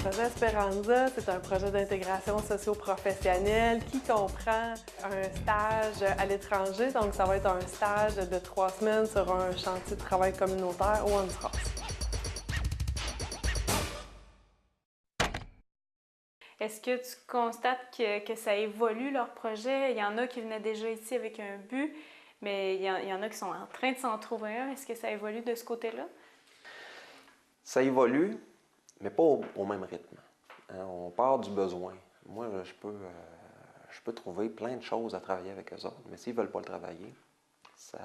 projet Esperanza, c'est un projet d'intégration socio-professionnelle qui comprend un stage à l'étranger. Donc, ça va être un stage de 3 semaines sur un chantier de travail communautaire au Honduras. Est-ce que tu constates que ça évolue leur projet? Il y en a qui venaient déjà ici avec un but, mais il y en a qui sont en train de s'en trouver un. Est-ce que ça évolue de ce côté-là? Ça évolue, mais pas au même rythme. On part du besoin. Moi, je peux trouver plein de choses à travailler avec eux autres, mais s'ils ne veulent pas le travailler, je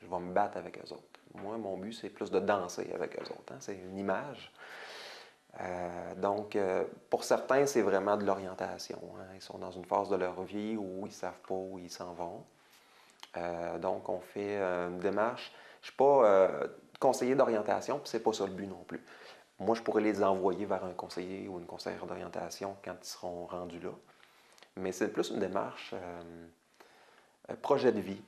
vais me battre avec eux autres. Moi, mon but, c'est plus de danser avec eux autres. C'est une image. Donc, pour certains, c'est vraiment de l'orientation. Ils sont dans une phase de leur vie où ils ne savent pas où ils s'en vont. Donc, on fait une démarche. Je ne suis pas conseiller d'orientation, puis ce n'est pas ça le but non plus. Moi, je pourrais les envoyer vers un conseiller ou une conseillère d'orientation quand ils seront rendus là. Mais c'est plus une démarche projet de vie.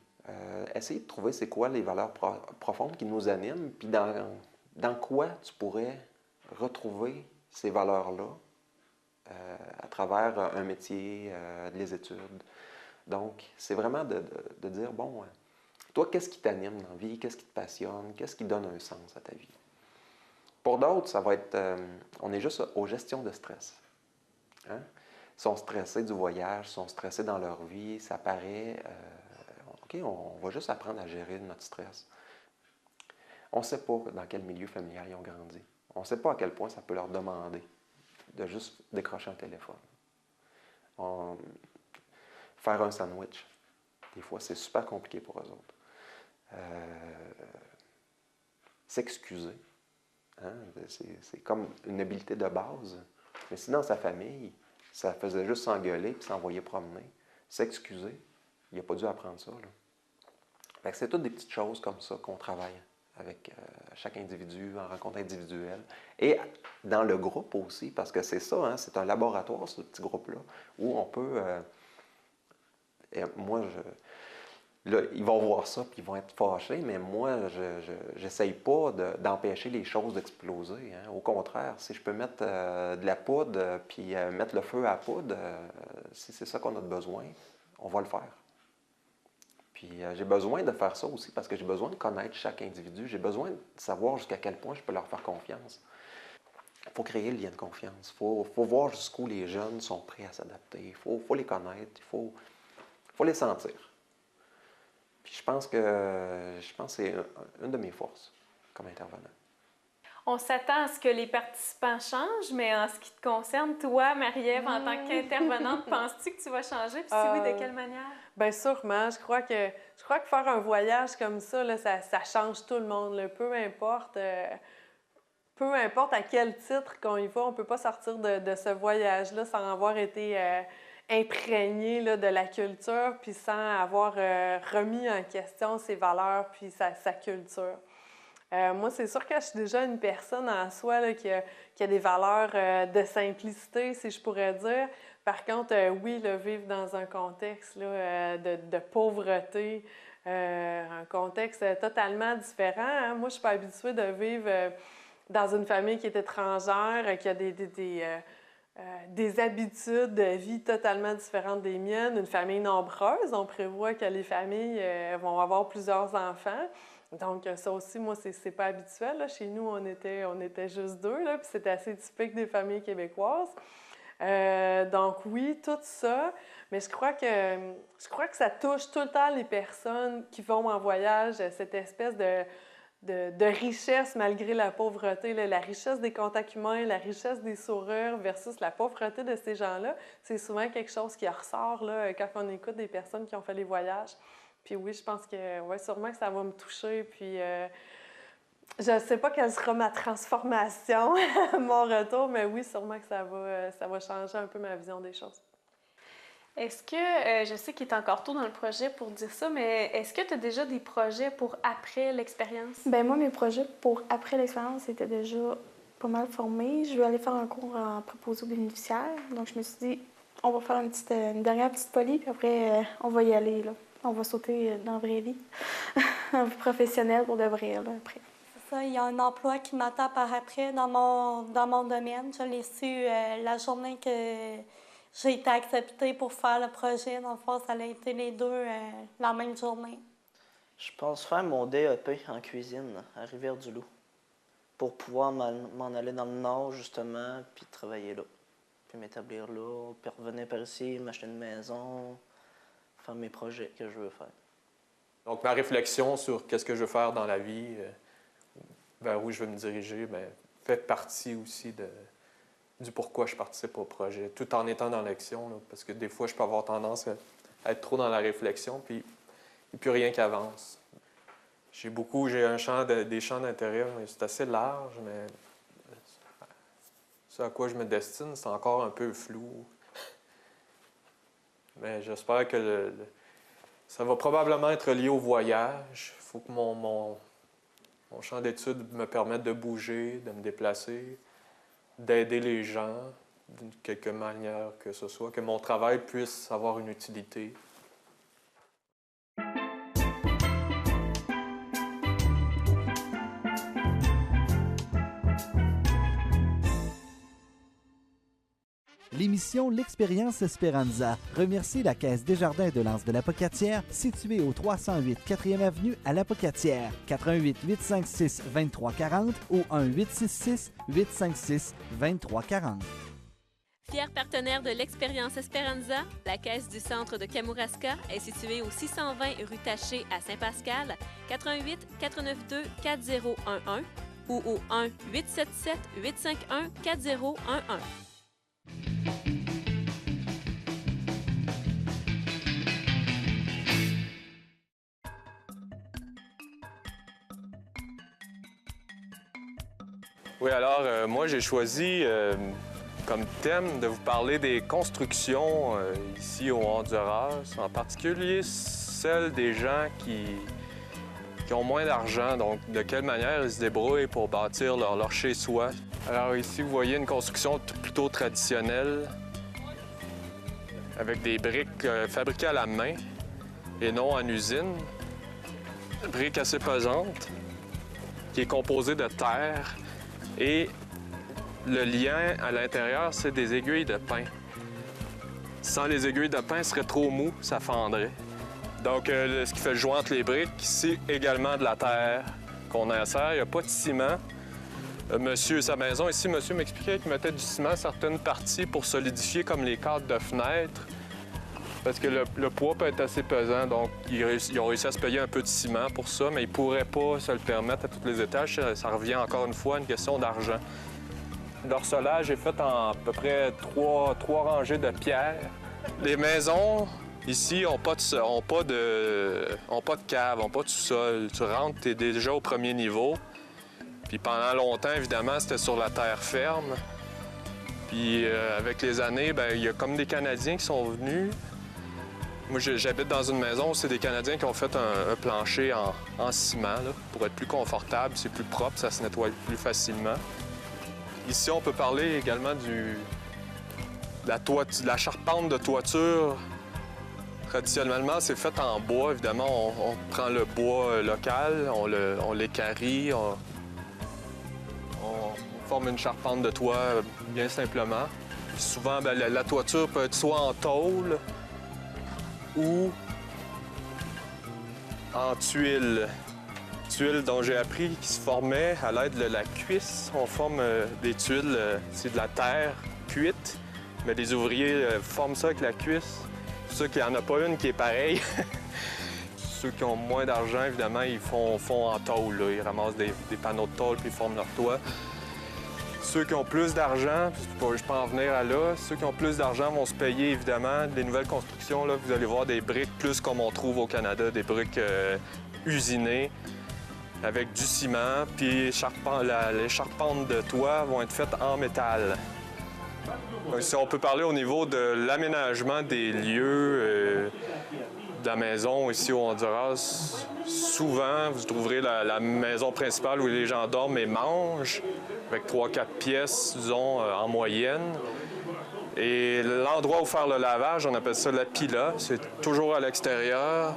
Essayer de trouver c'est quoi les valeurs profondes qui nous animent, puis dans quoi tu pourrais retrouver ces valeurs-là à travers un métier, les études. Donc, c'est vraiment de dire, bon, toi, qu'est-ce qui t'anime dans la vie? Qu'est-ce qui te passionne? Qu'est-ce qui donne un sens à ta vie? Pour d'autres, ça va être, on est juste aux gestions de stress. Ils sont stressés du voyage, ils sont stressés dans leur vie, ça paraît, OK, on va juste apprendre à gérer notre stress. On ne sait pas dans quel milieu familial ils ont grandi. On ne sait pas à quel point ça peut leur demander de juste décrocher un téléphone. Faire un sandwich, des fois, c'est super compliqué pour eux autres. S'excuser. C'est comme une habileté de base. Mais si dans sa famille, ça faisait juste s'engueuler et s'envoyer promener, s'excuser, il n'a pas dû apprendre ça. C'est toutes des petites choses comme ça qu'on travaille avec chaque individu, en rencontre individuelle. Et dans le groupe aussi, parce que c'est ça, c'est un laboratoire, ce petit groupe-là, où on peut... là, ils vont voir ça puis ils vont être fâchés, mais moi, je n'essaye pas d'empêcher les choses d'exploser. Au contraire, si je peux mettre de la poudre puis mettre le feu à la poudre, si c'est ça qu'on a besoin, on va le faire. Puis j'ai besoin de faire ça aussi parce que j'ai besoin de connaître chaque individu. J'ai besoin de savoir jusqu'à quel point je peux leur faire confiance. Il faut créer le lien de confiance. Il faut voir jusqu'où les jeunes sont prêts à s'adapter. Il faut les connaître. Il faut les sentir. Puis je pense que c'est une de mes forces comme intervenant. On s'attend à ce que les participants changent, mais en ce qui te concerne, toi, Marie-Ève, en tant qu'intervenante, penses-tu que tu vas changer? Puis si oui, de quelle manière? Bien, sûrement. Je crois que faire un voyage comme ça, là, ça change tout le monde. Là. Peu importe à quel titre qu'on y va, on ne peut pas sortir de ce voyage-là sans avoir été imprégné là, de la culture, puis sans avoir remis en question ses valeurs puis sa culture. Moi, c'est sûr que je suis déjà une personne en soi là, qui a des valeurs de simplicité, si je pourrais dire. Par contre, oui, là, vivre dans un contexte là, de pauvreté, un contexte totalement différent. Moi, je suis pas habituée de vivre dans une famille qui est étrangère, qui a des habitudes de vie totalement différentes des miennes. Une famille nombreuse, on prévoit que les familles vont avoir plusieurs enfants. Donc, ça aussi, moi, c'est pas habituel. Là. Chez nous, on était juste 2, là, puis c'était assez typique des familles québécoises. Donc, oui, tout ça. Mais je crois que ça touche tout le temps les personnes qui vont en voyage, cette espèce de richesse malgré la pauvreté, là, la richesse des contacts humains, la richesse des sourires versus la pauvreté de ces gens-là. C'est souvent quelque chose qui ressort là, quand on écoute des personnes qui ont fait les voyages. Puis oui, je pense que ouais, sûrement que ça va me toucher. Puis je ne sais pas quelle sera ma transformation, mon retour, mais oui, sûrement que ça va changer un peu ma vision des choses. Est-ce que, je sais qu'il est encore tôt dans le projet pour dire ça, mais est-ce que tu as déjà des projets pour après l'expérience? Bien, moi, mes projets pour après l'expérience étaient déjà pas mal formés. Je vais aller faire un cours en préposé aux bénéficiaires. Donc, je me suis dit, on va faire une dernière petite poly, puis après, on va y aller, là. On va sauter dans la vraie vie, en vie professionnelle pour de vrai, là, après. ça, il y a un emploi qui m'attend par après dans mon domaine. Je l'ai su la journée que j'ai été acceptée pour faire le projet. Dans le fond, ça a été les deux la même journée. Je pense faire mon DEP en cuisine à Rivière-du-Loup pour pouvoir m'en aller dans le Nord, justement, puis travailler là. Puis m'établir là, puis revenir par ici, m'acheter une maison, faire mes projets que je veux faire. Donc, ma réflexion sur qu'est-ce que je veux faire dans la vie, vers où je veux me diriger, bien, fait partie aussi du pourquoi je participe au projet, tout en étant dans l'action, là, parce que des fois, je peux avoir tendance à être trop dans la réflexion, puis il n'y a plus rien qui avance. J'ai des champs d'intérêt, mais c'est assez large, mais ce à quoi je me destine, c'est encore un peu flou. Mais j'espère que ça va probablement être lié au voyage. Il faut que mon champ d'études me permette de bouger, de me déplacer, d'aider les gens d'une quelque manière que ce soit, que mon travail puisse avoir une utilité. L'émission L'Expérience Esperanza remercie la Caisse Desjardins de l'Anse de l'Apocatière, située au 308 4e Avenue à l'Apocatière, 88 856 2340 ou 1 866 856 2340. Fier partenaire de l'Expérience Esperanza, la Caisse du Centre de Kamouraska est située au 620 rue Taché à Saint-Pascal, 88 492 4011 ou au 1 877 851 4011. Oui, alors, moi, j'ai choisi comme thème de vous parler des constructions ici au Honduras, en particulier celles des gens qui ont moins d'argent, donc de quelle manière ils se débrouillent pour bâtir leur chez-soi. Alors ici, vous voyez une construction plutôt traditionnelle, avec des briques fabriquées à la main et non en usine. Une brique assez pesante, qui est composée de terre. Et le lien à l'intérieur, c'est des aiguilles de pin. Sans les aiguilles de pin, ce serait trop mou, ça fendrait. Donc, ce qui fait le joint entre les briques, c'est également de la terre qu'on insère. Il n'y a pas de ciment. Sa maison ici, monsieur m'expliquait qu'il mettait du ciment à certaines parties pour solidifier comme les cadres de fenêtres. Parce que le poids peut être assez pesant, donc ils ont réussi à se payer un peu de ciment pour ça, mais ils ne pourraient pas se le permettre à tous les étages. Ça revient encore une fois à une question d'argent. L'orcelage est fait en à peu près trois rangées de pierres. Les maisons ici n'ont pas de cave, n'ont pas de sous-sol. Tu rentres, tu es déjà au premier niveau. Puis pendant longtemps, évidemment, c'était sur la terre ferme. Puis avec les années, bien, il y a comme des Canadiens qui sont venus. Moi, j'habite dans une maison où c'est des Canadiens qui ont fait un plancher en ciment là, pour être plus confortable, c'est plus propre, ça se nettoie plus facilement. Ici, on peut parler également de la charpente de toiture. Traditionnellement, c'est fait en bois. Évidemment, on prend le bois local, on l'équarrit, on forme une charpente de toit bien simplement. Puis souvent, bien, la toiture peut être soit en tôle ou en tuiles. Tuiles dont j'ai appris qui se formaient à l'aide de la cuisse. On forme des tuiles, c'est de la terre cuite, mais les ouvriers forment ça avec la cuisse. C'est sûr qu'il n'y en a pas une qui est pareille. Ceux qui ont moins d'argent, évidemment, ils font en tôle. Là. Ils ramassent des panneaux de tôle puis ils forment leur toit. Ceux qui ont plus d'argent, je peux en venir à là, ceux qui ont plus d'argent vont se payer, évidemment, des nouvelles constructions. Là, vous allez voir des briques plus comme on trouve au Canada, des briques usinées avec du ciment, puis les charpentes de toit vont être faites en métal. Donc, si on peut parler au niveau de l'aménagement des lieux de la maison ici au Honduras, souvent, vous trouverez la maison principale où les gens dorment et mangent, avec 3-4 pièces, disons, en moyenne. Et l'endroit où faire le lavage, on appelle ça la pila. C'est toujours à l'extérieur.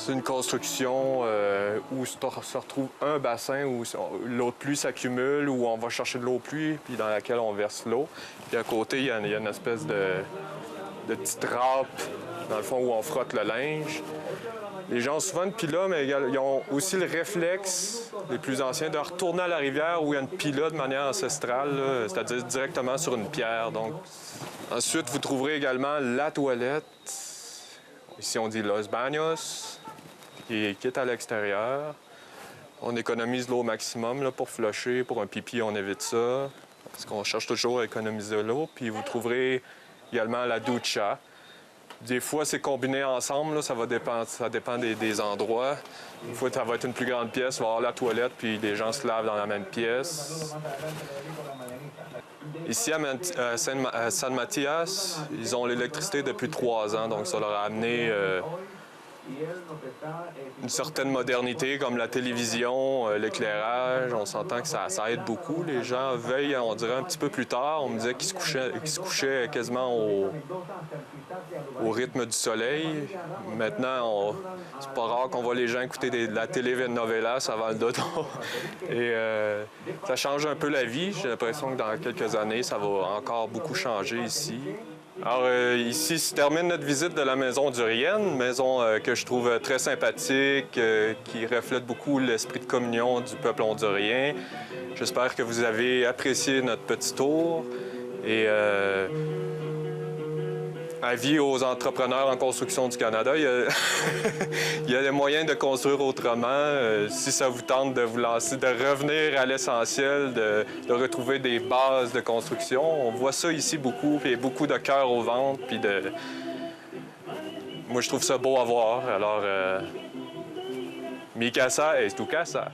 C'est une construction où se retrouve un bassin où l'eau de pluie s'accumule, où on va chercher de l'eau de pluie, puis dans laquelle on verse l'eau. Puis à côté, il y a une espèce de petite râpe, dans le fond, où on frotte le linge. Les gens ont souvent une pila, mais ils ont aussi le réflexe, les plus anciens, de retourner à la rivière où il y a une pila de manière ancestrale, c'est-à-dire directement sur une pierre. Donc. Ensuite, vous trouverez également la toilette. Ici, on dit Los Baños, qui est à l'extérieur. On économise l'eau au maximum là, pour flusher. Pour un pipi, on évite ça, parce qu'on cherche toujours à économiser l'eau. Puis vous trouverez également la ducha. Des fois, c'est combiné ensemble, là, ça dépend des endroits. Une fois, ça va être une plus grande pièce, il va y avoir la toilette, puis les gens se lavent dans la même pièce. Ici, à San Matías, ils ont l'électricité depuis 3 ans, donc ça leur a amené une certaine modernité, comme la télévision, l'éclairage. On s'entend que ça aide beaucoup. Les gens veillent, on dirait, un petit peu plus tard. On me disait qu'ils se couchaient quasiment au rythme du soleil. Maintenant, c'est pas rare qu'on voit les gens écouter de la télénovelas avant le dodo. Et ça change un peu la vie. J'ai l'impression que dans quelques années, ça va encore beaucoup changer ici. Alors ici se termine notre visite de la maison Durienne, maison que je trouve très sympathique, qui reflète beaucoup l'esprit de communion du peuple hondurien. J'espère que vous avez apprécié notre petit tour et avis aux entrepreneurs en construction du Canada, il y a des moyens de construire autrement. Si ça vous tente de vous lancer, de revenir à l'essentiel, de retrouver des bases de construction, on voit ça ici beaucoup, puis beaucoup de cœur au ventre, puis de... Moi, je trouve ça beau à voir, alors... Mi casa es tu casa.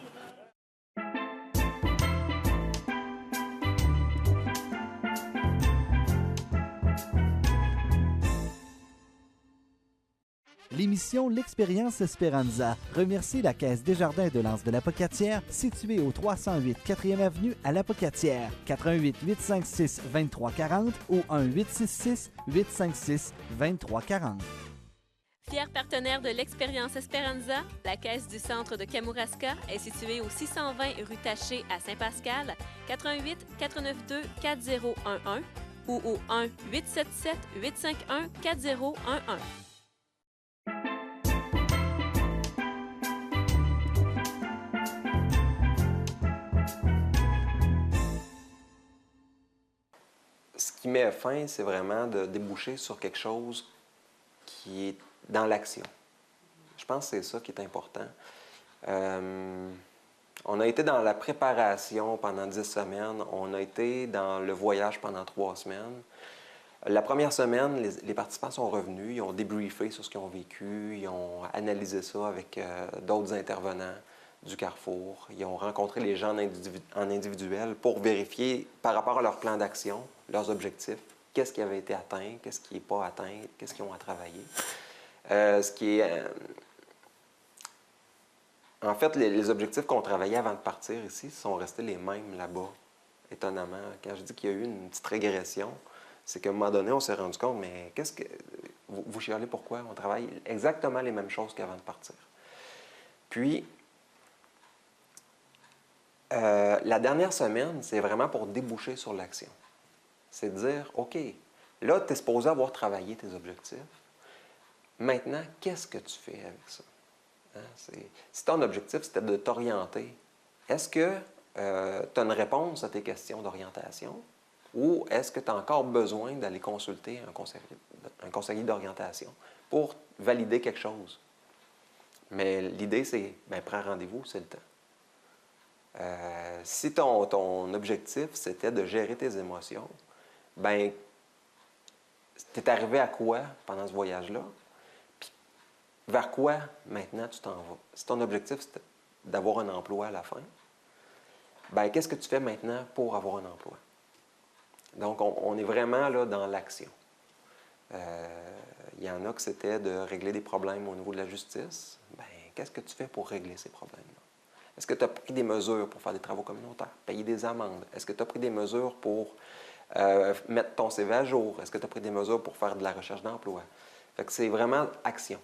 L'émission L'Expérience Esperanza remercie la Caisse Desjardins de l'Anse de l'Apocatière, située au 308 4e Avenue à l'Apocatière, 88 856 2340 ou 1 866 856 2340. Fier partenaire de l'Expérience Esperanza, la Caisse du Centre de Kamouraska est située au 620 rue Taché à Saint-Pascal, 88 492 4011 ou au 1 877 851 4011. Ce qui met fin, c'est vraiment de déboucher sur quelque chose qui est dans l'action. Je pense que c'est ça qui est important. On a été dans la préparation pendant 10 semaines. On a été dans le voyage pendant 3 semaines. La première semaine, les participants sont revenus, ils ont débriefé sur ce qu'ils ont vécu, ils ont analysé ça avec d'autres intervenants du Carrefour. Ils ont rencontré les gens en individuel pour vérifier par rapport à leur plan d'action, leurs objectifs, qu'est-ce qui avait été atteint, qu'est-ce qui n'est pas atteint, qu'est-ce qu'ils ont à travailler. En fait, les objectifs qu'on travaillait avant de partir ici sont restés les mêmes là-bas, étonnamment. Quand je dis qu'il y a eu une petite régression, c'est qu'à un moment donné, on s'est rendu compte, mais qu'est-ce que... Vous chialez pourquoi? On travaille exactement les mêmes choses qu'avant de partir. Puis, la dernière semaine, c'est vraiment pour déboucher sur l'action. C'est de dire, OK, là, tu es supposé avoir travaillé tes objectifs. Maintenant, qu'est-ce que tu fais avec ça? Hein? Si ton objectif, c'était de t'orienter, est-ce que tu as une réponse à tes questions d'orientation ou est-ce que tu as encore besoin d'aller consulter un conseiller d'orientation pour valider quelque chose? Mais l'idée, c'est, prends rendez-vous, c'est le temps. Si ton objectif, c'était de gérer tes émotions, tu es arrivé à quoi pendant ce voyage-là? Puis vers quoi maintenant tu t'en vas? Si ton objectif, c'était d'avoir un emploi à la fin, qu'est-ce que tu fais maintenant pour avoir un emploi? Donc, on est vraiment là dans l'action. Il y en a que c'était de régler des problèmes au niveau de la justice. Qu'est-ce que tu fais pour régler ces problèmes-là? Est-ce que tu as pris des mesures pour faire des travaux communautaires, payer des amendes? Est-ce que tu as pris des mesures pour mettre ton CV à jour? Est-ce que tu as pris des mesures pour faire de la recherche d'emploi? Fait que c'est vraiment action.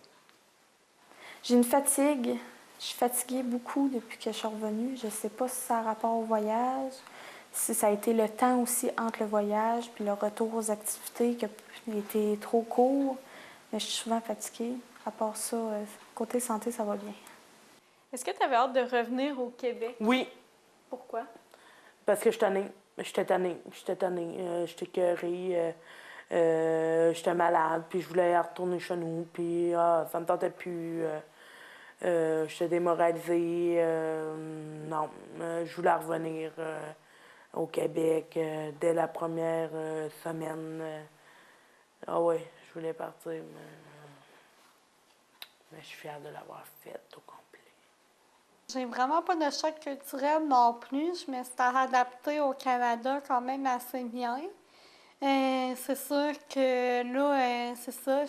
J'ai une fatigue. Je suis fatiguée beaucoup depuis que je suis revenue. Je ne sais pas si ça a rapport au voyage, si ça a été le temps aussi entre le voyage puis le retour aux activités qui a été trop court. Mais je suis souvent fatiguée. À part ça, côté santé, ça va bien. Est-ce que tu avais hâte de revenir au Québec? Oui. Pourquoi? Parce que j'étais tannée. J'étais écœurée. J'étais malade, puis je voulais retourner chez nous, puis ça me tentait plus. J'étais démoralisée. Non, je voulais revenir au Québec dès la première semaine. Ah oui, je voulais partir, mais je suis fière de l'avoir fait au complet. J'ai vraiment pas de choc culturel non plus. Je me suis adaptée au Canada quand même assez bien. C'est sûr que là, c'est ça,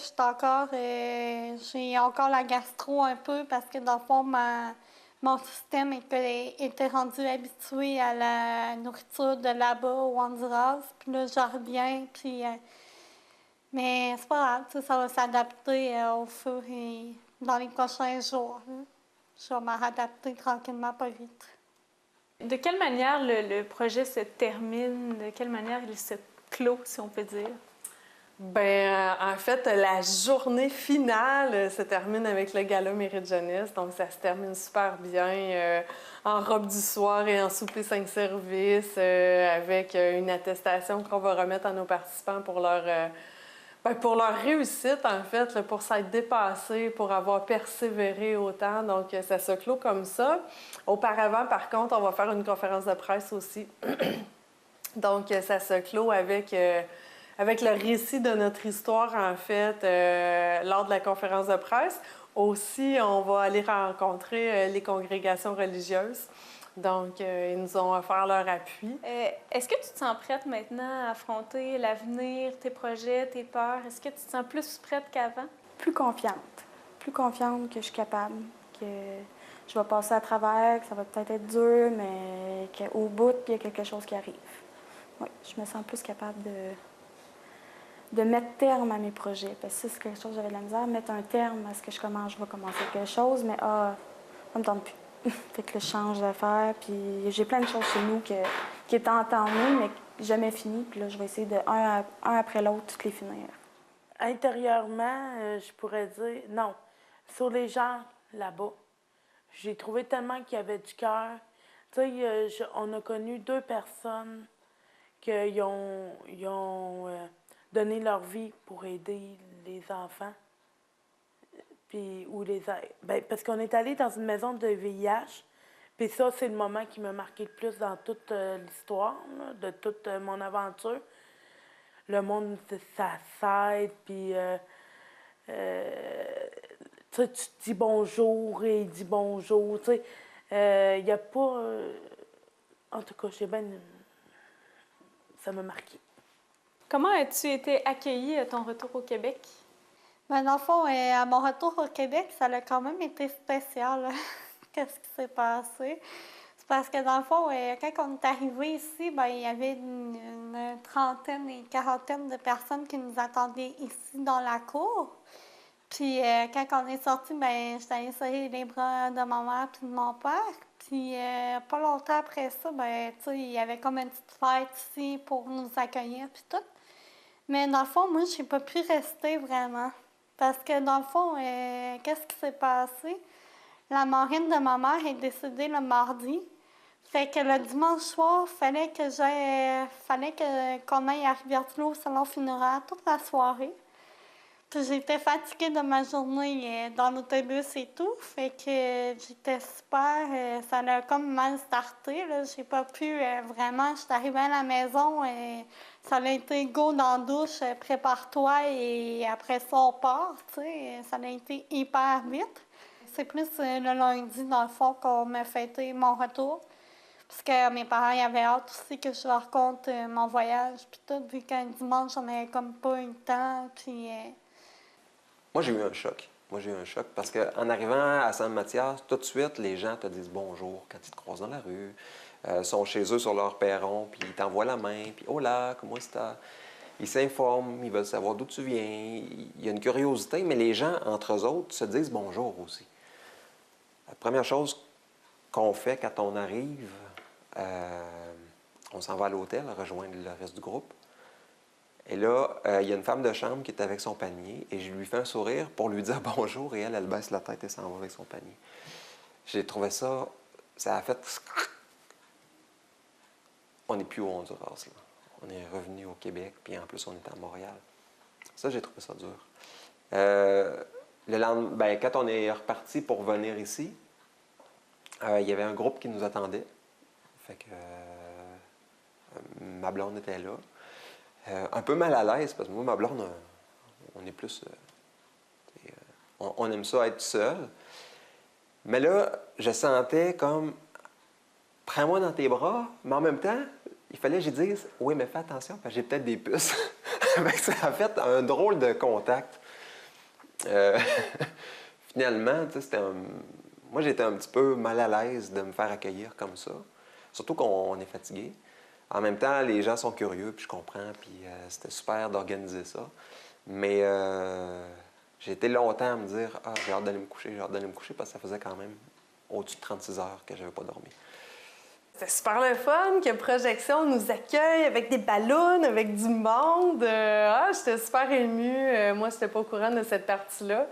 j'ai encore la gastro un peu parce que dans le fond, mon système était rendu habitué à la nourriture de là-bas au Honduras. Puis là, je reviens, puis... mais c'est pas grave, ça va s'adapter au fur et dans les prochains jours. Hein. Je vais m'adapter tranquillement, pas vite. De quelle manière le projet se termine? De quelle manière il se clôt, si on peut dire? Bien, en fait, la journée finale se termine avec le gala Mérite Jeunesse. Donc, ça se termine super bien en robe du soir et en souper 5 services avec une attestation qu'on va remettre à nos participants pour pour leur réussite, en fait, là, pour s'être dépassés, pour avoir persévéré autant. Donc, ça se clôt comme ça. Auparavant, par contre, on va faire une conférence de presse aussi. Donc, ça se clôt avec le récit de notre histoire, en fait, lors de la conférence de presse. Aussi, on va aller rencontrer les congrégations religieuses. Donc, ils nous ont offert leur appui. Est-ce que tu te sens prête maintenant à affronter l'avenir, tes projets, tes peurs? Est-ce que tu te sens plus prête qu'avant? Plus confiante. Plus confiante que je suis capable, que je vais passer à travers, que ça va peut-être être dur, mais qu'au bout, il y a quelque chose qui arrive. Oui, je me sens plus capable de mettre terme à mes projets. Parce que c'est quelque chose que j'avais de la misère, mettre un terme à ce que je vais commencer quelque chose, mais ça me tente plus. Fait que je change d'affaires, puis j'ai plein de choses chez nous qui étaient entamées, mais jamais finies. Puis là, je vais essayer de un après l'autre, toutes les finir. Intérieurement, je pourrais dire non. Sur les gens là-bas, j'ai trouvé tellement qu'il y avait du cœur. Tu sais, on a connu 2 personnes qui ont donné leur vie pour aider les enfants. Puis, parce qu'on est allé dans une maison de VIH. Puis ça, c'est le moment qui m'a marqué le plus dans toute l'histoire, là, de toute mon aventure. Le monde, ça s'aide, puis tu te dis bonjour et il dit bonjour. Tu sais, il n'y a pas... en tout cas, ça m'a marqué. Comment as-tu été accueillie à ton retour au Québec? Ben, dans le fond, à mon retour au Québec, ça a quand même été spécial. Qu'est-ce qui s'est passé? C'est parce que, dans le fond, quand on est arrivé ici, ben, il y avait une trentaine et quarantaine de personnes qui nous attendaient ici dans la cour. Puis, quand on est sorti, ben, j'étais allée serrer les bras de ma mère et de mon père. Puis, pas longtemps après ça, ben, tu sais, il y avait comme une petite fête ici pour nous accueillir puis tout. Mais dans le fond, moi, je n'ai pas pu rester vraiment. Parce que, dans le fond, qu'est-ce qui s'est passé? La marraine de ma mère est décédée le mardi. Fait que le dimanche soir, fallait qu'on aille à Rivière-du-Loup au salon funéraire toute la soirée. Puis j'étais fatiguée de ma journée dans l'autobus et tout. Fait que j'étais super... ça a comme mal starté, là. J'ai pas pu vraiment... Je suis arrivée à la maison et ça a été go dans la douche, prépare-toi et après ça, on part, tu sais. Ça a été hyper vite. C'est plus le lundi, dans le fond, qu'on m'a fêté mon retour. Parce que mes parents y avaient hâte aussi que je leur conte mon voyage, puis tout, vu qu'un dimanche, j'en avais comme pas eu le temps, puis... Moi, j'ai eu un choc. Parce qu'en arrivant à Saint-Mathias, tout de suite, les gens te disent bonjour quand ils te croisent dans la rue. Sont chez eux sur leur perron, puis ils t'envoient la main, puis « Hola, comment ça? » Ils s'informent, ils veulent savoir d'où tu viens. Il y a une curiosité, mais les gens, entre eux autres, se disent bonjour aussi. La première chose qu'on fait quand on arrive, on s'en va à l'hôtel, rejoindre le reste du groupe. Et là, il y a une femme de chambre qui est avec son panier et je lui fais un sourire pour lui dire bonjour et elle baisse la tête et s'en va avec son panier. J'ai trouvé ça, ça a fait... On n'est plus au Honduras, là. On est revenu au Québec, puis en plus, on est à Montréal. Ça, j'ai trouvé ça dur. Le lendemain, quand on est reparti pour venir ici, il y avait un groupe qui nous attendait. Fait que ma blonde était là. Un peu mal à l'aise, parce que moi, ma blonde, on est plus... on aime ça être seul. Mais là, je sentais comme... Prends-moi dans tes bras, mais en même temps, il fallait que je dise « Oui, mais fais attention, parce que j'ai peut-être des puces. » Ça a fait un drôle de contact. Finalement, c'était moi, j'étais un petit peu mal à l'aise de me faire accueillir comme ça. Surtout qu'on est fatigué. En même temps, les gens sont curieux, puis je comprends, puis c'était super d'organiser ça. Mais j'ai été longtemps à me dire « Ah, j'ai hâte d'aller me coucher, parce que ça faisait quand même au-dessus de 36 heures que je n'avais pas dormi. C'était super le fun que Projection nous accueille avec des ballons, avec du monde. J'étais super émue. Moi, je n'étais pas au courant de cette partie-là.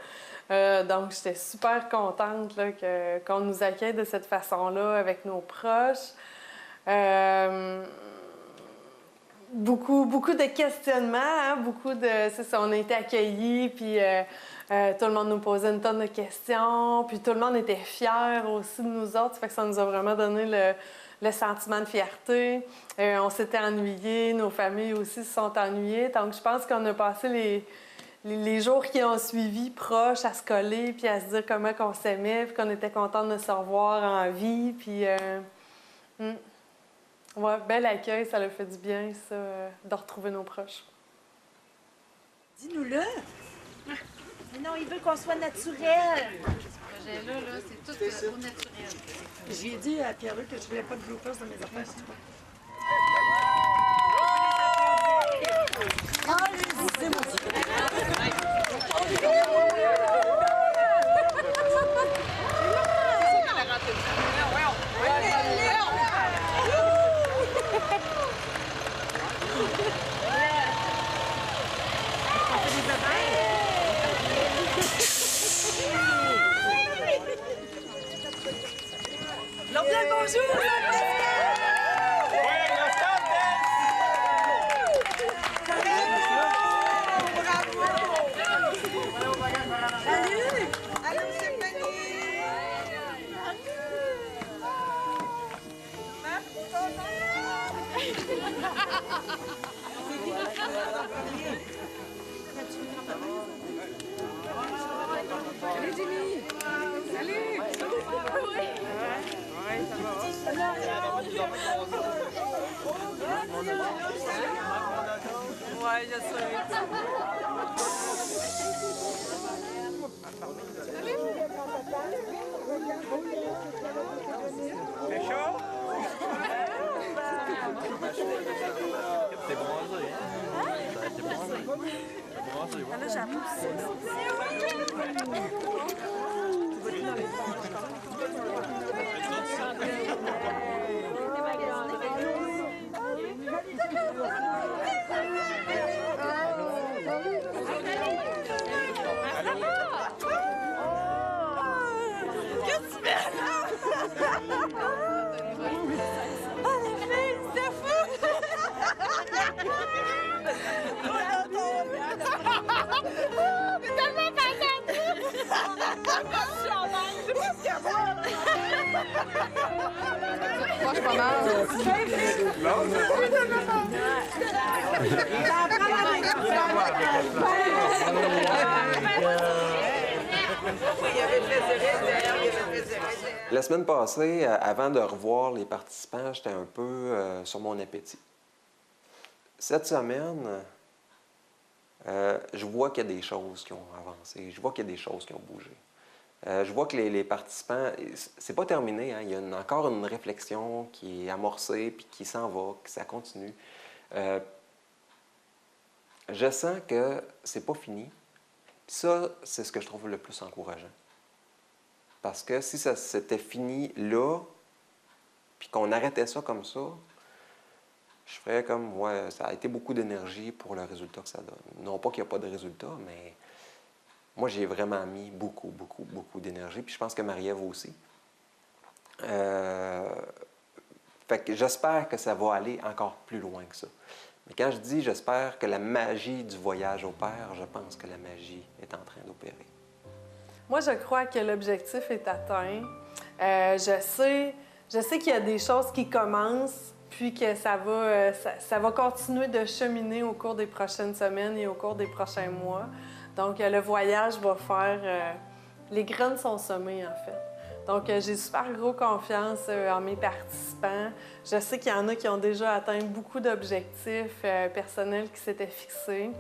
Donc, j'étais super contente là, qu'on nous accueille de cette façon-là avec nos proches. Beaucoup de questionnements, hein? C'est ça, on a été accueillis, puis tout le monde nous posait une tonne de questions, puis tout le monde était fier aussi de nous autres. Ça fait que ça nous a vraiment donné le sentiment de fierté. On s'était ennuyés, nos familles aussi se sont ennuyées. Donc, je pense qu'on a passé les jours qui ont suivi proches à se coller, puis à se dire comment on s'aimait, puis qu'on était contents de se revoir en vie. Puis, ouais, bel accueil, ça leur fait du bien, ça, de retrouver nos proches. Dis-nous-le! Mais non, il veut qu'on soit naturel! Là, c'est tout au naturel. J'ai dit à Pierre-Luc que je voulais pas de bloopers dans mes affaires. C'est mon bonjour! Salut, Jimmy! Salut! Ouais, je sais. C'est chaud? T'es bronzé, hein? T'es bronzé. Ah là, j'avoue Moi, je suis pas mal. La semaine passée, avant de revoir les participants, j'étais un peu sur mon appétit. Cette semaine, je vois qu'il y a des choses qui ont avancé, je vois qu'il y a des choses qui ont bougé. Je vois que les participants, c'est pas terminé, hein? Il y a encore une réflexion qui est amorcée, puis qui s'en va, que ça continue. Je sens que c'est pas fini. Puis ça, c'est ce que je trouve le plus encourageant. Parce que si ça s'était fini là, puis qu'on arrêtait ça comme ça, je ferais comme, ouais, ça a été beaucoup d'énergie pour le résultat que ça donne. Non pas qu'il n'y a pas de résultat, mais moi, j'ai vraiment mis beaucoup d'énergie. Puis je pense que Marie-Ève aussi. Fait que j'espère que ça va aller encore plus loin que ça. Mais quand je dis j'espère que la magie du voyage opère, je pense que la magie est en train d'opérer. Moi, je crois que l'objectif est atteint. Je sais qu'il y a des choses qui commencent, puis que ça va continuer de cheminer au cours des prochaines semaines et au cours des prochains mois. Donc, le voyage va faire... les graines sont semées, en fait. Donc, j'ai super gros confiance en mes participants. Je sais qu'il y en a qui ont déjà atteint beaucoup d'objectifs personnels qui s'étaient fixés.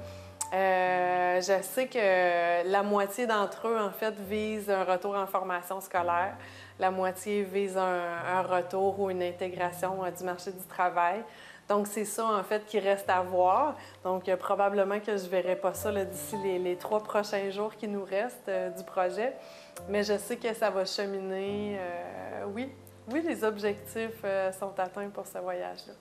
Je sais que la moitié d'entre eux, en fait, visent un retour en formation scolaire. La moitié vise un retour ou une intégration du marché du travail. Donc, c'est ça, en fait, qui reste à voir. Donc, probablement que je ne verrai pas ça d'ici les 3 prochains jours qui nous restent du projet. Mais je sais que ça va cheminer. Oui, les objectifs sont atteints pour ce voyage-là.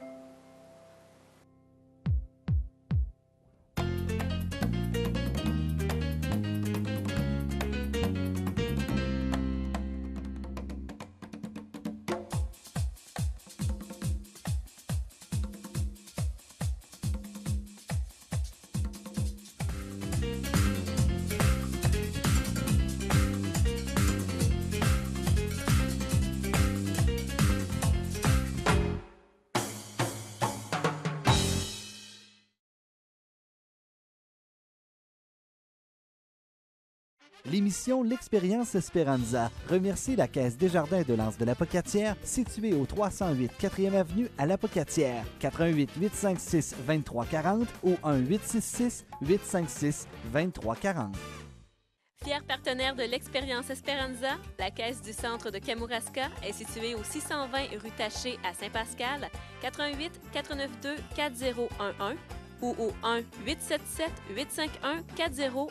L'émission L'Expérience Esperanza remercie la Caisse Desjardins de l'Anse de l'Apocatière, située au 308 4e Avenue à l'Apocatière, 88 856 2340 ou 1 866 856 2340. Fier partenaire de l'Expérience Esperanza, la Caisse du Centre de Kamouraska est située au 620 rue Taché à Saint-Pascal, 88 492 4011 ou au 1 877 851 4011.